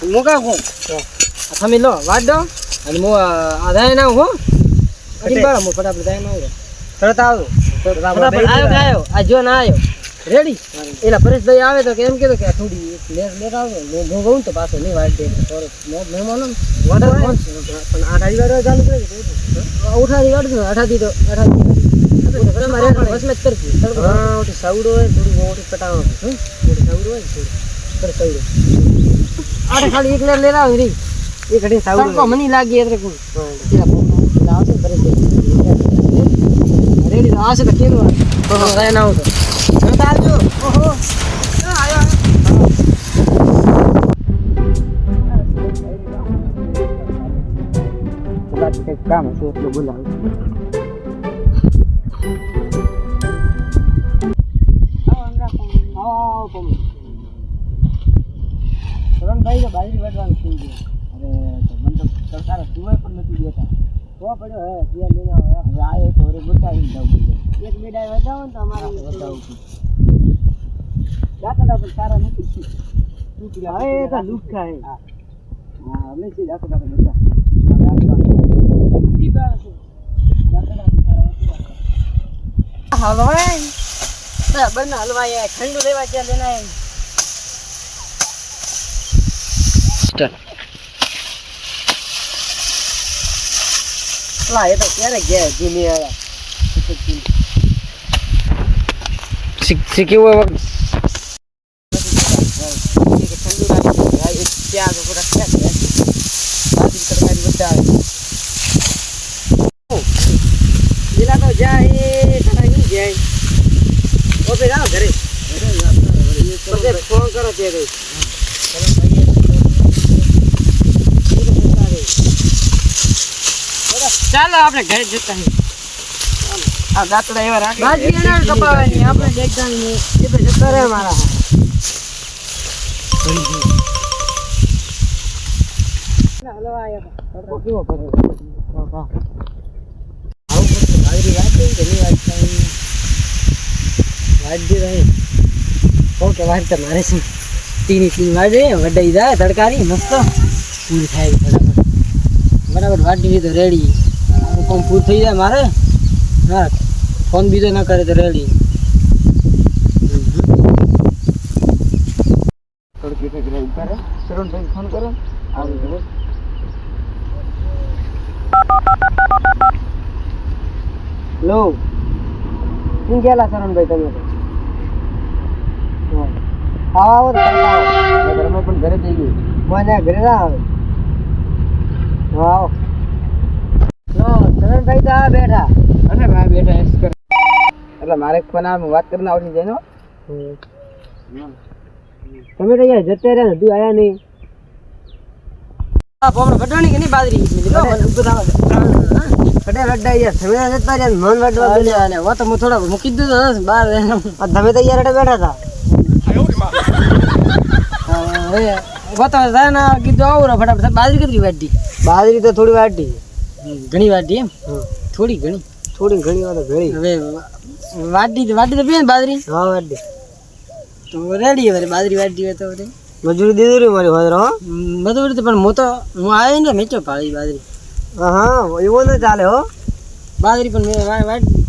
મુકા હું તમે લો વાડ દો અને હું આધાય ના હું કટી બાર હું ફટાફટ જાય ના તરત આવો ફટાફટ આવ્યો આ જો ના આવ્યો રેડી એલા પરેશભાઈ આવે તો કેમ કીધું કે થોડી લેટ આવે હું કહું તો પાછો નહીં વાડ દે મહેમાનો વાડ પણ આ રવિવારે ચાલુ કરે ઉઠાડી વાડ દો અઠાથી તો અઠાથી મારે વસમે કરતી હા ઓટી સાવડો હોય થોડી મોટી પટાવો થોડી સાવડો હોય થોડી પર સાવડો આડે ખાલી એક લેર લેરા રી એ ઘડી સાવડો કો મની લાગી એટલે કોણ પેલા ફોન આવશે પરેશભાઈ રેડી આવશે તો કેમ તો ગયા ના આવતો આવજો ઓહો આયો કામ હતું એટલે બોલાવ ભાઈ બાજરી વાટવાનું થઈ ગયું અરે મને તો સરકાર સુવાય પણ નથી દેતા તો પડ્યો હે ત્યાં લઈને હવે આવ્યો તો બતાવી દઉં એક બેડા વધાવો ને તો અમારે બતાવું દાખલા પણ સારા નથી હવે એ તો લુખ્ખા હે હા અમે સી દાખલા બધા હલવાઈ બને હલવાઈ ઠંડુ લેવા ત્યાં લેના એમ લા એ તો ક્યારે ગયા જીની આયા શીખ્યું હોય ઠંડુ લાગે ત્યાં તો પૂરા ક્યાં ગયા બાજરી તરકારી બધા પેલા તો જાય ઘણા નહીં જાય ઓપે જાઓ ઘરે ફોન કરો ત્યારે ચાલો આપણે ઘરે જતા આ દાંતડા એવા રાખે બાજી એના કપાવાની આપણે દેખતા ની એ તો જતા રહે મારા હલવા આયા કેવો પડે બાબા આવું બધું બાજરી વાંચે કે નહીં વાંચતા વાંચી રહી ઓકે વાંચતા મારે છે તીની વાંચે વડાઈ જાય તડકારી મસ્ત પૂરી થાય બરાબર વાટી તો રેડી કોમ પૂરું થઈ જાય મારે હા ફોન બીજો ના કરે તો રેડી થોડુંક ઉપર સરુણભાઈ ફોન કરો આવી લો શું ગયેલા સરુણભાઈ તમે આવો ઘરમાં પણ ઘરે જઈ ગયું મને ઘરે ના આવે આવો સરુણભાઈ તો આ બેઠા અરે ભાઈ બેઠા એસ કર એટલે મારે ફોન આવે વાત કરીને આવડી જાય તમે તો યાર જતા રહ્યા હજુ આયા નહીં આ પોમણ વડવાની કે નહીં બાજરી કડે વડા યાર તમે જતા રહ્યા મન વડવા બોલ્યા ને વા તો હું થોડા મૂકી દીધો બહાર તમે તો યાર બેઠા હતા હવે બતા જાય ને કીધું આવું ફટાફટ બાજરી કેટલી વાટી બાજરી તો થોડી વાટી ઘણી વાટી એમ થોડી ઘણી વાર ઘણી હવે વાટી તો પીએ ને બાજરી હા વાટી તો રેડી હવે બાજરી વાટી હોય તો મજૂરી દીધી રે મારી હાજર હો મજૂરી તો પણ હું આવ્યો ને મેચો પાડી બાજરી હા એવો ન ચાલે હો બાજરી પણ મેં